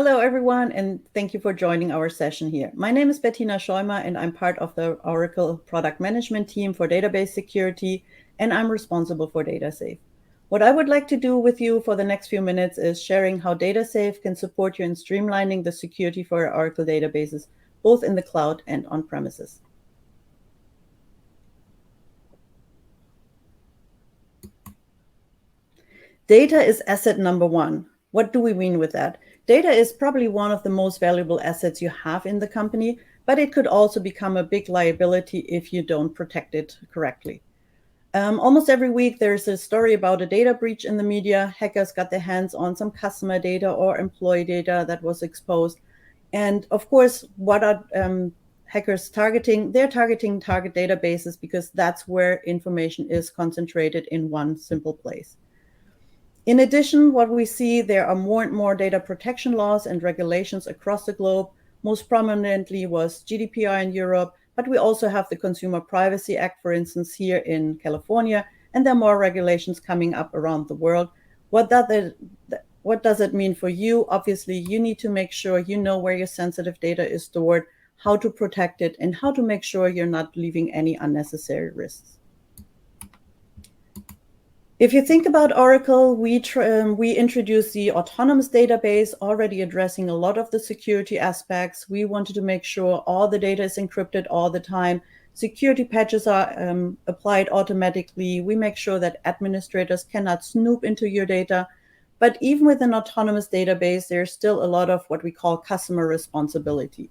Hello, everyone, and thank you for joining our session here. My name is Bettina Schaeumer, and I'm part of the Oracle product management team for database security, and I'm responsible for DataSafe. What I would like to do with you for the next few minutes is sharing how DataSafe can support you in streamlining the security for your Oracle databases, both in the cloud and on premises. Data is asset number one. What do we mean with that? Data is probably one of the most valuable assets you have in the company, but it could also become a big liability if you don't protect it correctly. Almost every week, there's a story about a data breach in the media. Hackers got their hands on some customer data or employee data that was exposed. And of course, what are hackers targeting? They're targeting target databases because that's where information is concentrated in one simple place. In addition, what we see, there are more and more data protection laws and regulations across the globe. Most prominently was GDPR in Europe, but we also have the Consumer Privacy Act, for instance, here in California, and there are more regulations coming up around the world. What does it mean for you? Obviously, you need to make sure you know where your sensitive data is stored, how to protect it, and how to make sure you're not leaving any unnecessary risks. If you think about Oracle, we introduced the autonomous database, already addressing a lot of the security aspects. We wanted to make sure all the data is encrypted all the time. Security patches are applied automatically. We make sure that administrators cannot snoop into your data. But even with an autonomous database, there's still a lot of what we call customer responsibility.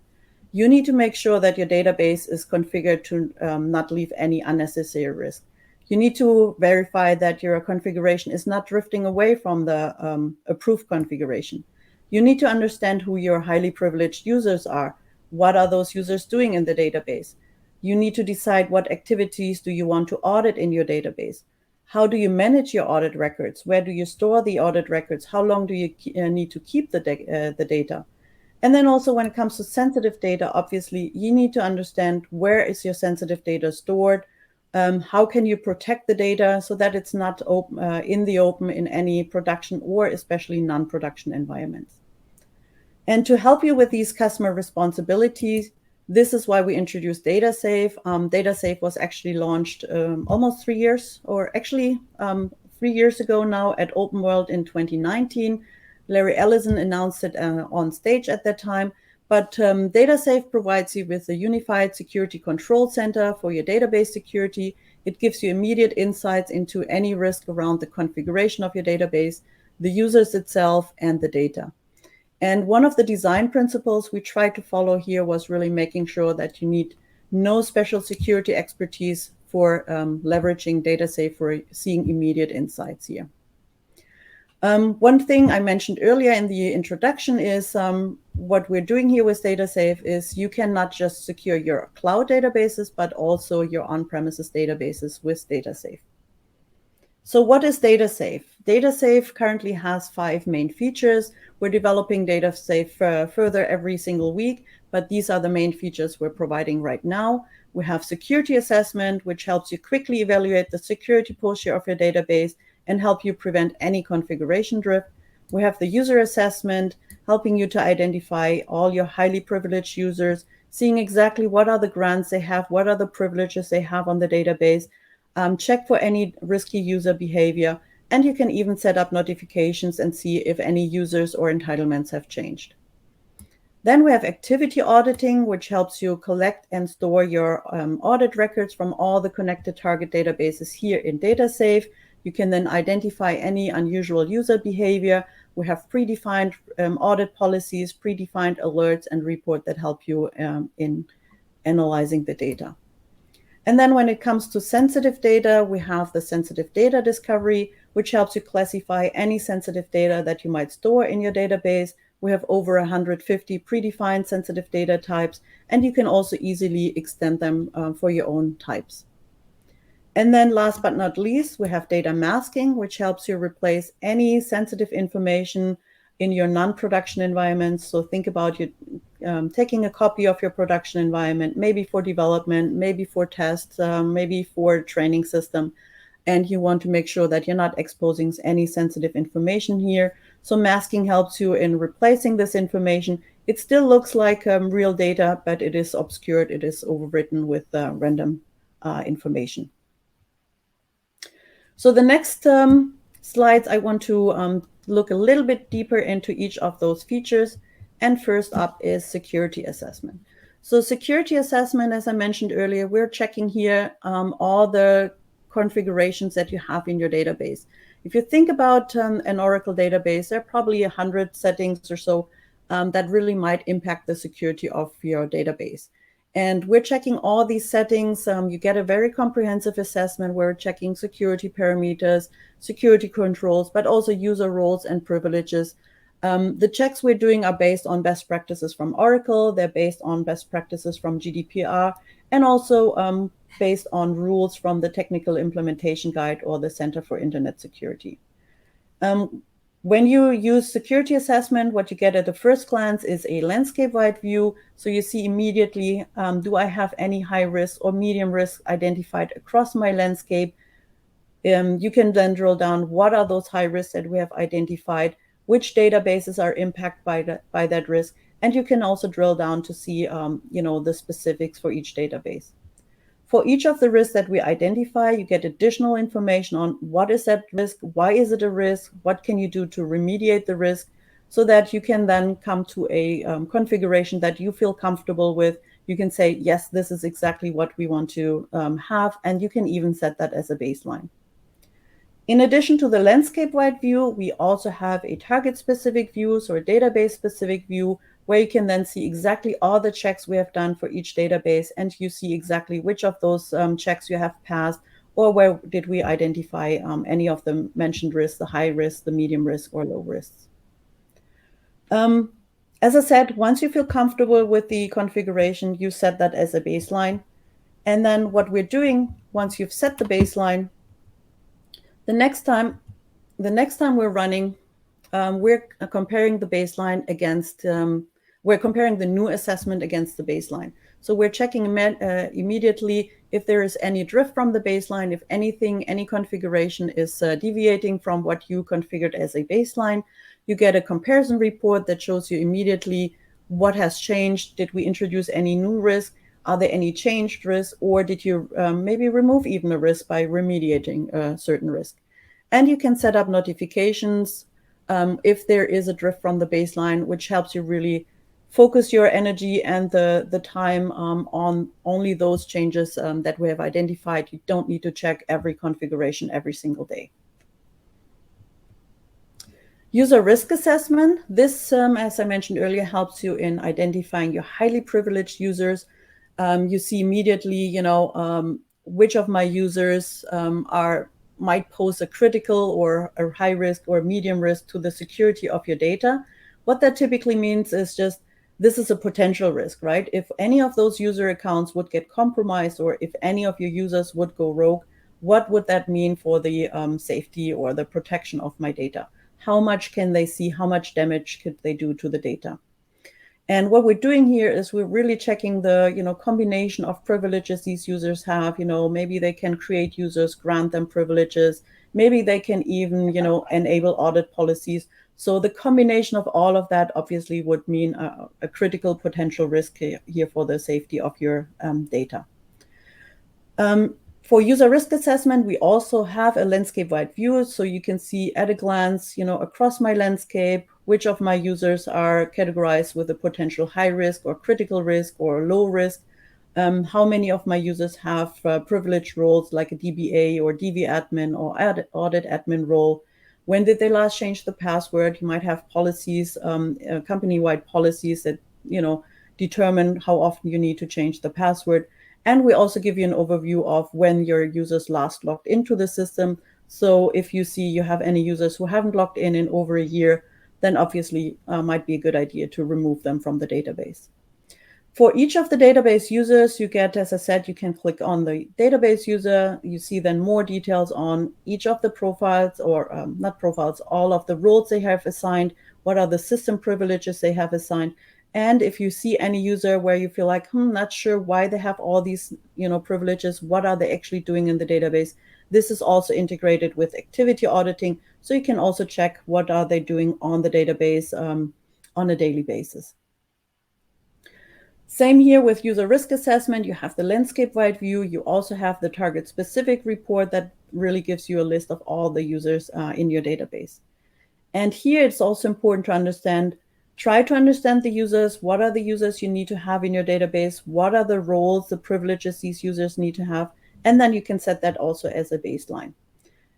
You need to make sure that your database is configured to not leave any unnecessary risk. You need to verify that your configuration is not drifting away from the approved configuration. You need to understand who your highly privileged users are. What are those users doing in the database? You need to decide what activities do you want to audit in your database. How do you manage your audit records? Where do you store the audit records? How long do you need to keep the data? And then also when it comes to sensitive data, obviously, you need to understand where is your sensitive data stored. How can you protect the data so that it's not in the open in any production or especially non-production environments? And to help you with these customer responsibilities, this is why we introduced DataSafe. DataSafe was actually launched almost 3 years, or actually 3 years ago now at OpenWorld in 2019. Larry Ellison announced it on stage at that time. But DataSafe provides you with a unified security control center for your database security. It gives you immediate insights into any risk around the configuration of your database, the users itself, and the data. And one of the design principles we tried to follow here was really making sure that you need no special security expertise for leveraging DataSafe for seeing immediate insights here. One thing I mentioned earlier in the introduction is what we're doing here with DataSafe is you can not just secure your cloud databases, but also your on-premises databases with DataSafe. So what is DataSafe? DataSafe currently has 5 main features. We're developing DataSafe further every single week, but these are the main features we're providing right now. We have security assessment, which helps you quickly evaluate the security posture of your database and help you prevent any configuration drift. We have the user assessment, helping you to identify all your highly privileged users, seeing exactly what are the grants they have, what are the privileges they have on the database, check for any risky user behavior, and you can even set up notifications and see if any users or entitlements have changed. Then we have activity auditing, which helps you collect and store your audit records from all the connected target databases here in DataSafe. You can then identify any unusual user behavior. We have predefined audit policies, predefined alerts, and report that help you in analyzing the data. And then when it comes to sensitive data, we have the sensitive data discovery, which helps you classify any sensitive data that you might store in your database. We have over 150 predefined sensitive data types, and you can also easily extend them for your own types. And then last but not least, we have data masking, which helps you replace any sensitive information in your non-production environments. So think about you taking a copy of your production environment, maybe for development, maybe for tests, maybe for training system. and you want to make sure that you're not exposing any sensitive information here. So masking helps you in replacing this information. It still looks like real data, but it is obscured, it is overwritten with random information. So the next slides, I want to look a little bit deeper into each of those features. And first up is security assessment. So security assessment, as I mentioned earlier, we're checking here all the configurations that you have in your database. If you think about an Oracle database, there are probably 100 settings or so that really might impact the security of your database. And we're checking all these settings. You get a very comprehensive assessment. We're checking security parameters, security controls, but also user roles and privileges. The checks we're doing are based on best practices from Oracle. They're based on best practices from GDPR, and also based on rules from the Technical Implementation Guide or the Center for Internet Security. When you use security assessment, what you get at the first glance is a landscape-wide view. So you see immediately, do I have any high risk or medium risk identified across my landscape? You can then drill down, what are those high risks that we have identified? Which databases are impacted by that risk? And you can also drill down to see the specifics for each database. For each of the risks that we identify, you get additional information on what is that risk, why is it a risk, what can you do to remediate the risk, so that you can then come to a configuration that you feel comfortable with. You can say, yes, this is exactly what we want to have, and you can even set that as a baseline. In addition to the landscape-wide view, we also have a target-specific view, so a database-specific view, where you can then see exactly all the checks we have done for each database, and you see exactly which of those checks you have passed, or where did we identify any of the mentioned risks, the high risk, the medium risk, or low risks. As I said, once you feel comfortable with the configuration, you set that as a baseline. And then what we're doing, once you've set the baseline, the next time we're running, we're comparing the baseline against, we're comparing the new assessment against the baseline. So we're checking immediately if there is any drift from the baseline, if anything, any configuration is deviating from what you configured as a baseline. You get a comparison report that shows you immediately what has changed. Did we introduce any new risk? Are there any changed risks, or did you maybe remove even a risk by remediating a certain risk? And you can set up notifications if there is a drift from the baseline, which helps you really focus your energy and the time on only those changes that we have identified. You don't need to check every configuration every single day. User risk assessment. This, as I mentioned earlier, helps you in identifying your highly privileged users. You see immediately, which of my users might pose a critical or a high risk or medium risk to the security of your data. What that typically means is just, this is a potential risk, right? If any of those user accounts would get compromised, or if any of your users would go rogue, what would that mean for the safety or the protection of my data? How much can they see? How much damage could they do to the data? And what we're doing here is we're really checking the combination of privileges these users have. Maybe they can create users, grant them privileges. Maybe they can even enable audit policies. So the combination of all of that obviously would mean a critical potential risk here for the safety of your data. For user risk assessment, we also have a landscape-wide view, so you can see at a glance, across my landscape, which of my users are categorized with a potential high risk or critical risk or low risk, how many of my users have privileged roles like a DBA or DV admin or audit admin role. When did they last change the password? You might have policies, company-wide policies that determine how often you need to change the password. And we also give you an overview of when your users last logged into the system. So if you see you have any users who haven't logged in over a year, then obviously might be a good idea to remove them from the database. For each of the database users, you get, as I said, you can click on the database user. You see then more details on each of the profiles, or not profiles, all of the roles they have assigned, what are the system privileges they have assigned. And if you see any user where you feel like, not sure why they have all these, privileges, what are they actually doing in the database, This is also integrated with activity auditing, so you can also check what are they doing on the database on a daily basis. Same here with user risk assessment. You have the landscape-wide view. You also have the target-specific report that really gives you a list of all the users in your database. And here it's also important to try to understand the users. What are the users you need to have in your database? What are the roles, the privileges these users need to have? And then you can set that also as a baseline.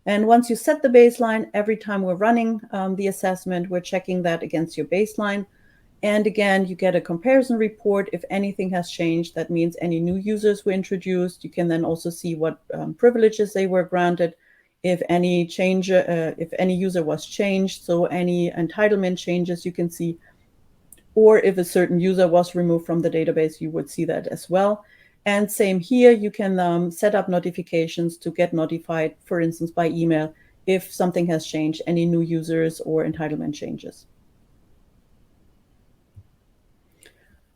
And once you set the baseline, every time we're running the assessment, we're checking that against your baseline. And again, you get a comparison report. If anything has changed, that means any new users were introduced. You can then also see what privileges they were granted. If any user was changed, so any entitlement changes you can see, or if a certain user was removed from the database, you would see that as well. And same here, you can set up notifications to get notified, for instance, by email, if something has changed, any new users or entitlement changes.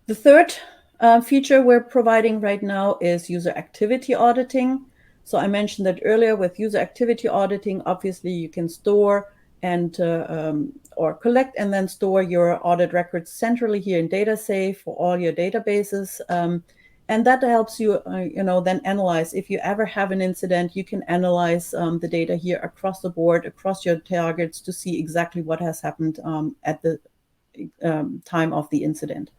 The third feature we're providing right now is user activity auditing. So I mentioned that earlier. With user activity auditing, obviously you can store and or collect and then store your audit records centrally here in DataSafe for all your databases. And that helps you, then analyze. If you ever have an incident, you can analyze the data here across the board, across your targets, to see exactly what has happened at the time of the incident.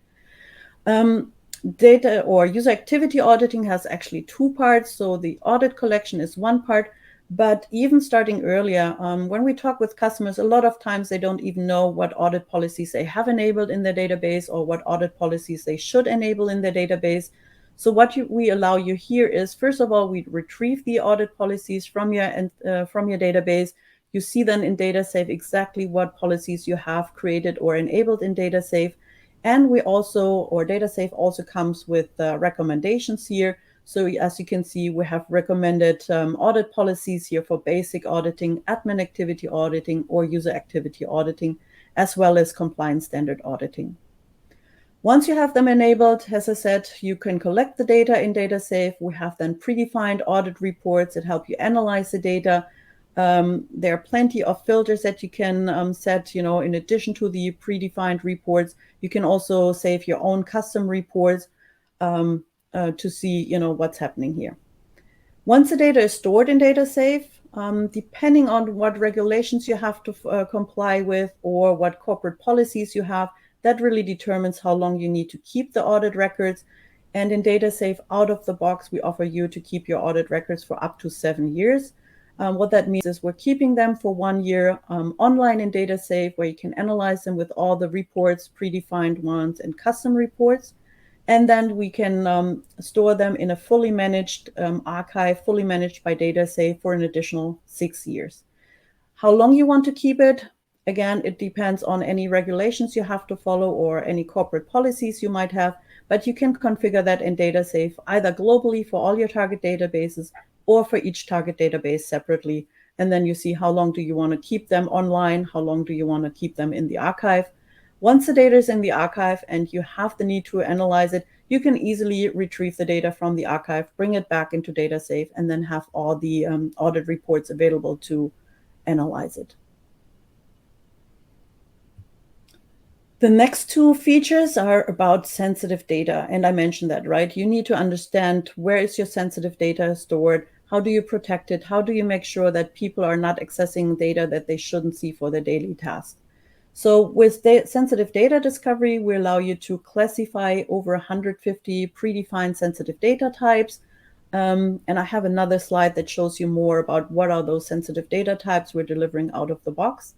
Data or user activity auditing has actually two parts. So the audit collection is one part, but even starting earlier, when we talk with customers, a lot of times they don't even know what audit policies they have enabled in their database or what audit policies they should enable in their database. So what we allow you here is, first of all, we retrieve the audit policies from your database. You see then in DataSafe exactly what policies you have created or enabled in DataSafe. And DataSafe also comes with recommendations here. So as you can see, we have recommended audit policies here for basic auditing, admin activity auditing, or user activity auditing, as well as compliance standard auditing. Once you have them enabled, as I said, you can collect the data in DataSafe. We have then predefined audit reports that help you analyze the data. There are plenty of filters that you can set, in addition to the predefined reports. You can also save your own custom reports to see, what's happening here. Once the data is stored in DataSafe, depending on what regulations you have to comply with or what corporate policies you have, that really determines how long you need to keep the audit records. And in DataSafe, out of the box, we offer you to keep your audit records for up to 7 years. What that means is we're keeping them for 1 year online in DataSafe, where you can analyze them with all the reports, predefined ones and custom reports. And then we can store them in a fully managed archive, fully managed by DataSafe for an additional 6 years. How long you want to keep it? Again, it depends on any regulations you have to follow or any corporate policies you might have, but you can configure that in DataSafe either globally for all your target databases or for each target database separately. And then you see how long do you want to keep them online, how long do you want to keep them in the archive. Once the data is in the archive and you have the need to analyze it, you can easily retrieve the data from the archive, bring it back into DataSafe, and then have all the audit reports available to analyze it. The next two features are about sensitive data, and I mentioned that, right? You need to understand where is your sensitive data stored, how do you protect it, how do you make sure that people are not accessing data that they shouldn't see for their daily tasks. So with sensitive data discovery, we allow you to classify over 150 predefined sensitive data types. And I have another slide that shows you more about what are those sensitive data types we're delivering out of the box.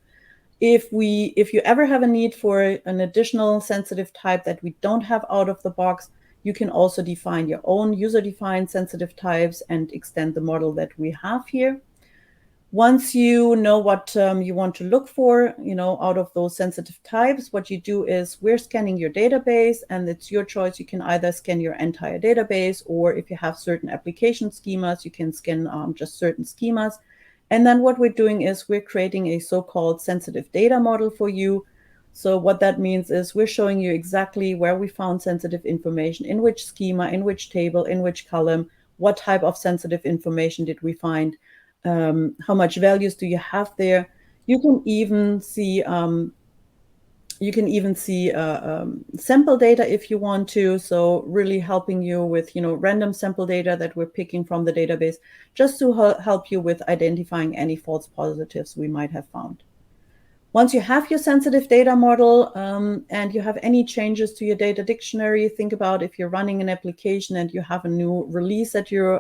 If you ever have a need for an additional sensitive type that we don't have out of the box, you can also define your own user-defined sensitive types and extend the model that we have here. Once you know what you want to look for, out of those sensitive types, what you do is we're scanning your database, and it's your choice. You can either scan your entire database, or if you have certain application schemas, you can scan just certain schemas. And then what we're doing is we're creating a so-called sensitive data model for you. So what that means is we're showing you exactly where we found sensitive information, in which schema, in which table, in which column, what type of sensitive information did we find. how much values do you have there. You can even see sample data if you want to, so really helping you with random sample data that we're picking from the database, just to help you with identifying any false positives we might have found. Once you have your sensitive data model and you have any changes to your data dictionary, think about if you're running an application and you have a new release that you're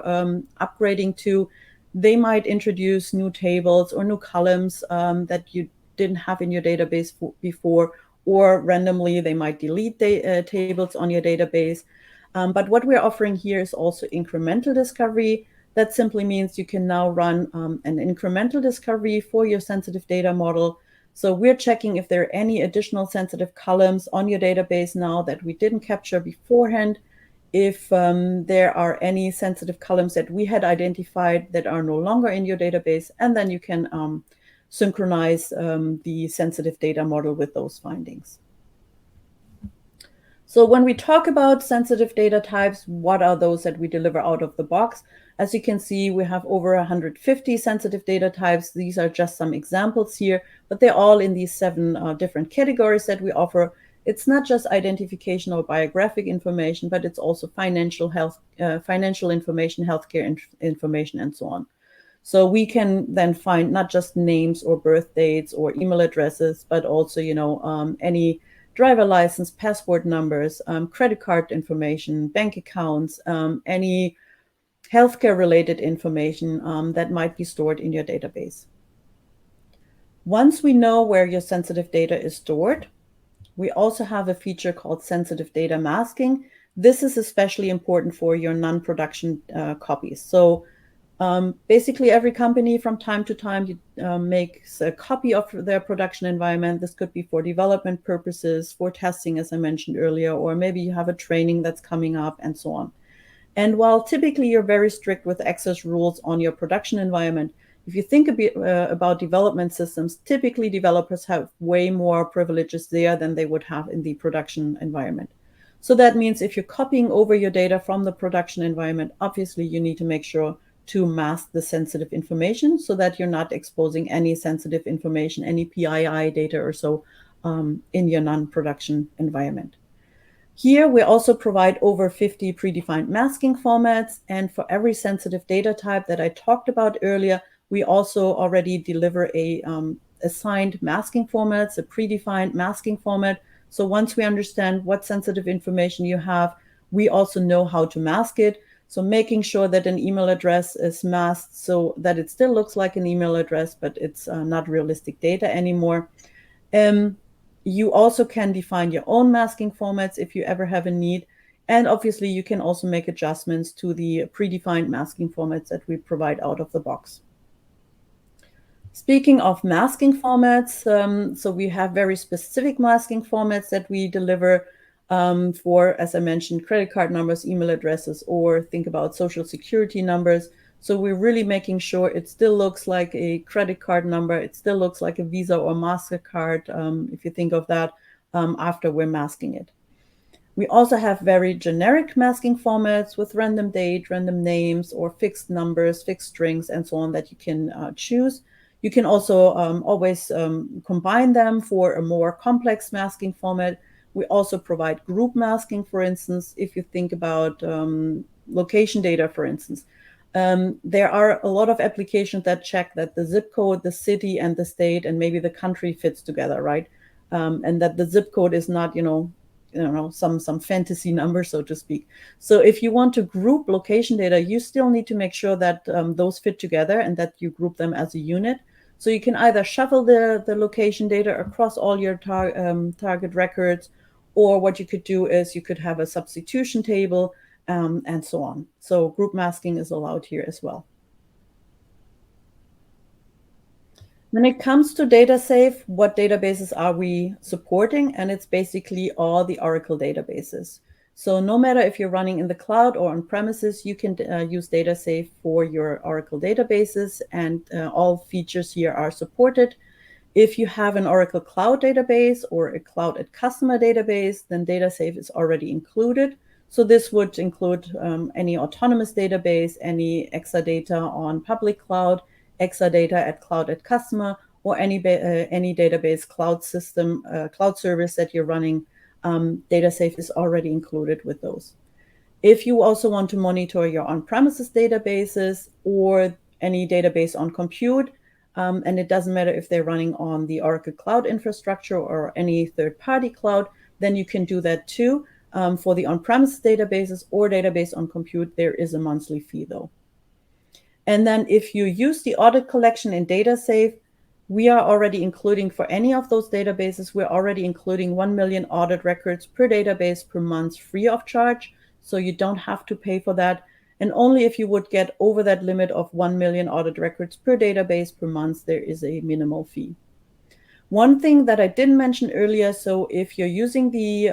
upgrading to, they might introduce new tables or new columns that you didn't have in your database before, or randomly they might delete tables on your database. But what we're offering here is also incremental discovery. That simply means you can now run an incremental discovery for your sensitive data model. So we're checking if there are any additional sensitive columns on your database now that we didn't capture beforehand, if there are any sensitive columns that we had identified that are no longer in your database, and then you can synchronize the sensitive data model with those findings. So when we talk about sensitive data types, what are those that we deliver out of the box? As you can see, we have over 150 sensitive data types. These are just some examples here, but they're all in these 7 different categories that we offer. It's not just identification or biographic information, but it's also financial information, healthcare information, and so on. So we can then find not just names or birth dates or email addresses, but also, any driver license, passport numbers, credit card information, bank accounts, any healthcare related information that might be stored in your database. Once we know where your sensitive data is stored, we also have a feature called sensitive data masking. This is especially important for your non-production copies. So basically, every company from time to time makes a copy of their production environment. This could be for development purposes, for testing, as I mentioned earlier, or maybe you have a training that's coming up and so on. And while typically you're very strict with access rules on your production environment, if you think a bit about development systems, typically developers have way more privileges there than they would have in the production environment. So that means if you're copying over your data from the production environment, obviously you need to make sure to mask the sensitive information so that you're not exposing any sensitive information, any PII data or so in your non-production environment. Here we also provide over 50 predefined masking formats, and for every sensitive data type that I talked about earlier, we also already deliver a assigned masking formats, a predefined masking format. So once we understand what sensitive information you have, we also know how to mask it. So making sure that an email address is masked so that it still looks like an email address, but it's not realistic data anymore. You also can define your own masking formats if you ever have a need. And obviously you can also make adjustments to the predefined masking formats that we provide out of the box. Speaking of masking formats, so we have very specific masking formats that we deliver for, as I mentioned, credit card numbers, email addresses, or think about social security numbers. So we're really making sure it still looks like a credit card number. It still looks like a Visa or MasterCard, if you think of that, after we're masking it. We also have very generic masking formats with random date, random names, or fixed numbers, fixed strings, and so on that you can choose. You can also always combine them for a more complex masking format. We also provide group masking, for instance, if you think about location data, for instance. There are a lot of applications that check that the zip code, the city, and the state, and maybe the country fits together, right? And that the zip code is not, some fantasy number, so to speak. So if you want to group location data, you still need to make sure that those fit together and that you group them as a unit. So you can either shuffle the location data across all your target records, or what you could do is you could have a substitution table and so on. So group masking is allowed here as well. When it comes to data safe, what databases are we supporting? And it's basically all the Oracle databases. So no matter if you're running in the cloud or on premises, you can use data safe for your Oracle databases, and all features here are supported. If you have an Oracle Cloud database or a Cloud at Customer database, then data safe is already included. So this would include any autonomous database, any Exadata on public cloud, Exadata at Cloud at Customer, or any database cloud system, cloud service that you're running. DataSafe is already included with those. If you also want to monitor your on-premises databases or any database on compute, and it doesn't matter if they're running on the Oracle Cloud infrastructure or any third-party cloud, then you can do that too. For the on-premises databases or database on compute, there is a monthly fee though. And then if you use the audit collection in DataSafe, we are already including for any of those databases, we're already including 1 million audit records per database per month free of charge. So you don't have to pay for that. And only if you would get over that limit of 1 million audit records per database per month, there is a minimal fee. One thing that I didn't mention earlier, so if you're using the,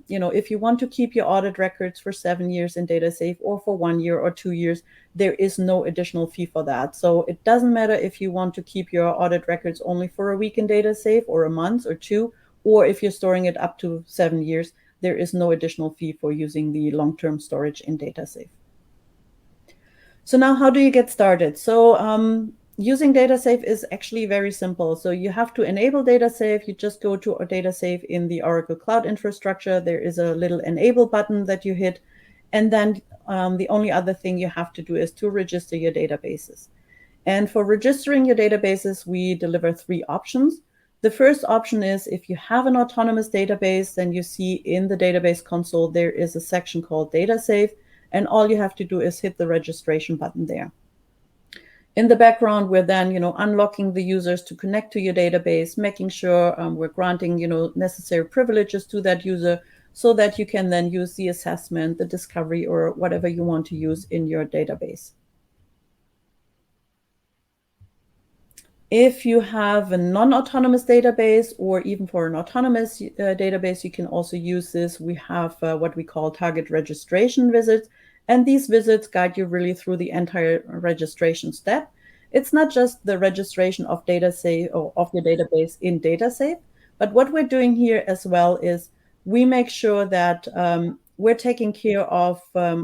if you want to keep your audit records for 7 years in DataSafe or for 1 year or 2 years, there is no additional fee for that. So it doesn't matter if you want to keep your audit records only for a week in DataSafe or a month or 2, or if you're storing it up to 7 years, there is no additional fee for using the long-term storage in DataSafe. So now how do you get started? So using DataSafe is actually very simple. So you have to enable DataSafe. You just go to DataSafe in the Oracle Cloud infrastructure. There is a little enable button that you hit. And then the only other thing you have to do is to register your databases. And for registering your databases, we deliver 3 options. The first option is if you have an autonomous database, then you see in the database console, there is a section called DataSafe. And all you have to do is hit the registration button there. In the background, we're then, unlocking the users to connect to your database, making sure we're granting, necessary privileges to that user so that you can then use the assessment, the discovery, or whatever you want to use in your database. If you have a non-autonomous database, or even for an autonomous database, you can also use this. We have what we call target registration visits, and these visits guide you really through the entire registration step. It's not just the registration of DataSafe or of your database in DataSafe, but what we're doing here as well is we make sure that we're taking care of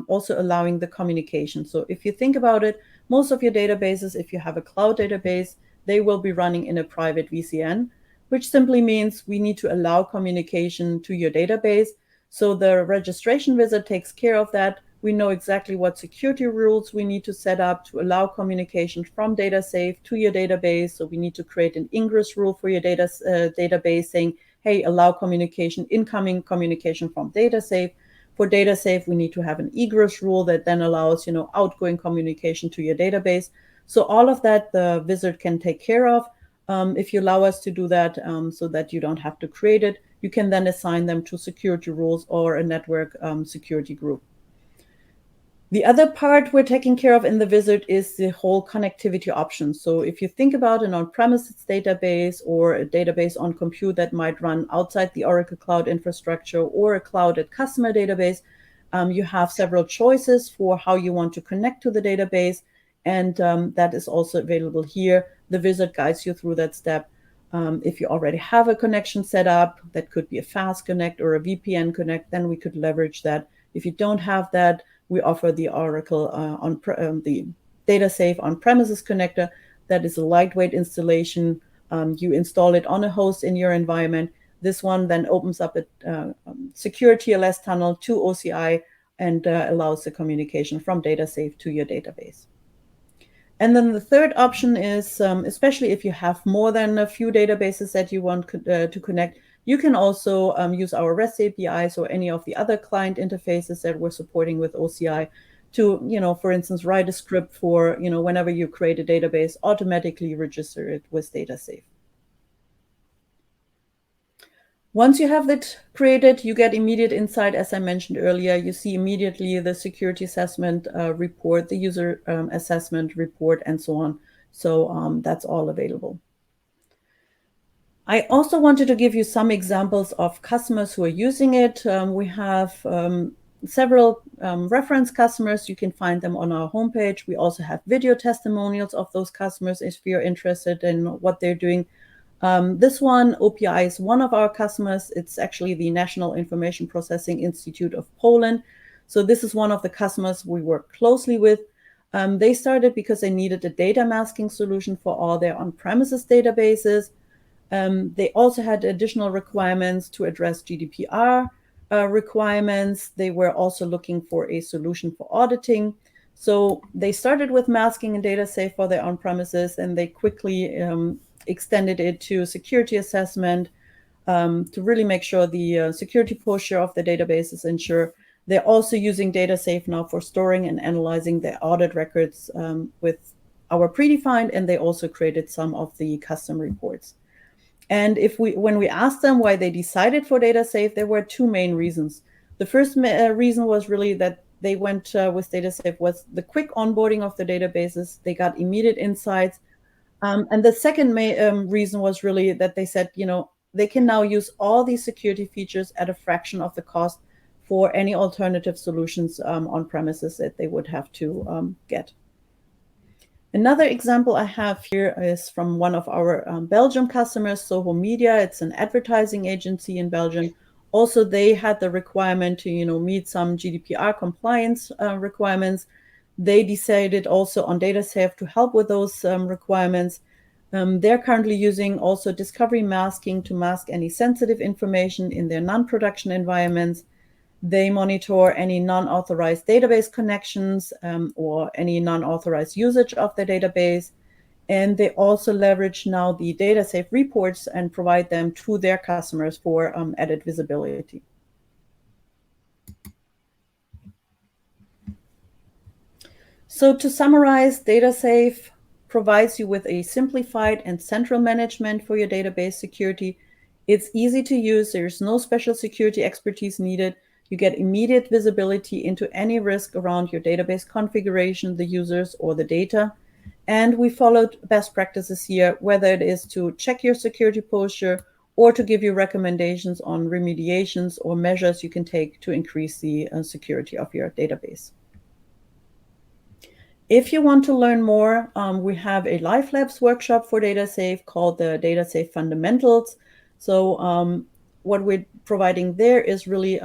also allowing the communication. So if you think about it, most of your databases, if you have a cloud database, they will be running in a private VCN, which simply means we need to allow communication to your database. So the registration visit takes care of that. We know exactly what security rules we need to set up to allow communication from DataSafe to your database. So we need to create an ingress rule for your database saying, hey, allow communication, incoming communication from DataSafe. For DataSafe, we need to have an egress rule that then allows, outgoing communication to your database. So all of that the wizard can take care of. If you allow us to do that so that you don't have to create it, you can then assign them to security rules or a network security group. The other part we're taking care of in the wizard is the whole connectivity option. So if you think about an on-premises database or a database on compute that might run outside the Oracle Cloud infrastructure or a Cloud at Customer database, you have several choices for how you want to connect to the database. And that is also available here. The wizard guides you through that step. If you already have a connection set up, that could be a fast connect or a VPN connect, then we could leverage that. If you don't have that, we offer the Oracle the DataSafe on-premises connector. That is a lightweight installation. You install it on a host in your environment. This one then opens up a secure TLS tunnel to OCI and allows the communication from DataSafe to your database. And then the third option is, especially if you have more than a few databases that you want to connect, you can also use our REST APIs or any of the other client interfaces that we're supporting with OCI to, for instance, write a script for, whenever you create a database, automatically register it with DataSafe. Once you have that created, you get immediate insight. As I mentioned earlier, you see immediately the security assessment report, the user assessment report, and so on. So that's all available. I also wanted to give you some examples of customers who are using it. We have several reference customers. You can find them on our homepage. We also have video testimonials of those customers if you're interested in what they're doing. This one, OPI, is one of our customers. It's actually the National Information Processing Institute of Poland. So this is one of the customers we work closely with. They started because they needed a data masking solution for all their on-premises databases. They also had additional requirements to address GDPR requirements. They were also looking for a solution for auditing. So they started with masking and data safe for their on-premises, and they quickly extended it to security assessment to really make sure the security posture of the database is ensured. They're also using data safe now for storing and analyzing their audit records with our predefined, and they also created some of the custom reports. And when we asked them why they decided for data safe, there were two main reasons. The first reason was really that they went with data safe was the quick onboarding of the databases. They got immediate insights. And the second reason was really that they said, they can now use all these security features at a fraction of the cost for any alternative solutions on premises that they would have to get. Another example I have here is from one of our Belgium customers, Soho Media. It's an advertising agency in Belgium. Also, they had the requirement to, meet some GDPR compliance requirements. They decided also on data safe to help with those requirements. They're currently using also discovery masking to mask any sensitive information in their non-production environments. They monitor any non-authorized database connections or any non-authorized usage of the database. And they also leverage now the data safe reports and provide them to their customers for added visibility. So to summarize, data safe provides you with a simplified and central management for your database security. It's easy to use. There's no special security expertise needed. You get immediate visibility into any risk around your database configuration, the users, or the data. And we followed best practices here, whether it is to check your security posture or to give you recommendations on remediations or measures you can take to increase the security of your database. If you want to learn more, we have a live labs workshop for data safe called the Data Safe Fundamentals. So what we're providing there is really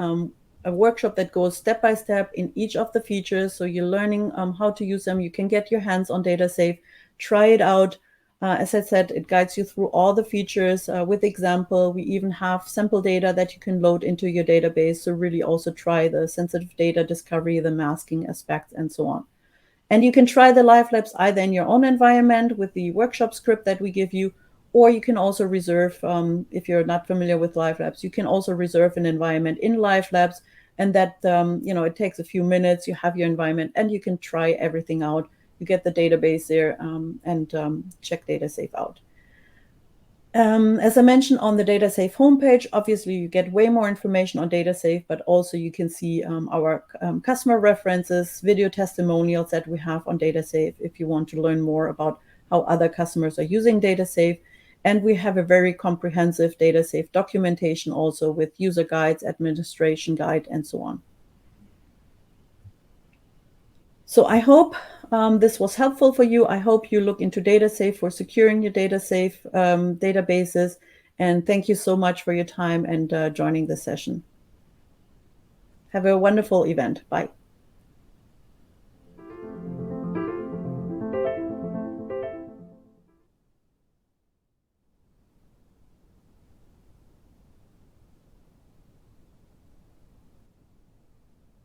a workshop that goes step by step in each of the features. So you're learning how to use them. You can get your hands on data safe, try it out. As I said, it guides you through all the features with example. We even have sample data that you can load into your database. So really also try the sensitive data discovery, the masking aspects, and so on. And you can try the live labs either in your own environment with the workshop script that we give you, or you can also reserve, if you're not familiar with live labs, you can also reserve an environment in live labs. And that, it takes a few minutes. You have your environment and you can try everything out. You get the database there and check data safe out. As I mentioned on the data safe homepage, obviously you get way more information on data safe, but also you can see our customer references, video testimonials that we have on data safe if you want to learn more about how other customers are using data safe. And we have a very comprehensive data safe documentation also with user guides, administration guide, and so on. So I hope this was helpful for you. I hope you look into data safe for securing your data safe databases. And thank you so much for your time and joining the session. Have a wonderful event. Bye.